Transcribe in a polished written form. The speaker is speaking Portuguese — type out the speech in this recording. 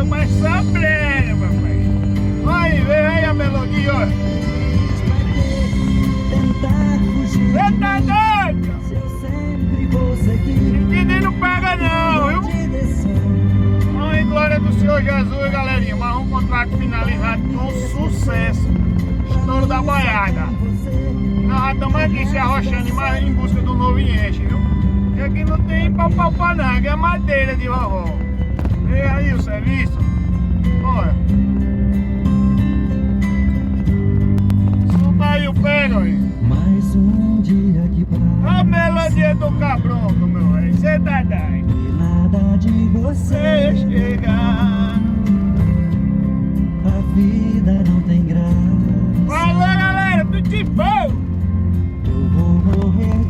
mais sabrando, papai. Aí, vem aí a melodia, ó. Você tá doido? Ninguém não pega não, viu? Ai, glória do Senhor Jesus, galerinha. Mais um contrato finalizado com sucesso. Estouro da boiada. Nós já estamos aqui se arrochando em busca do novo enche, viu? E aqui não tem pau não, aqui é madeira de vovó. Vê aí o serviço. Olha. Solta aí o pé, aí.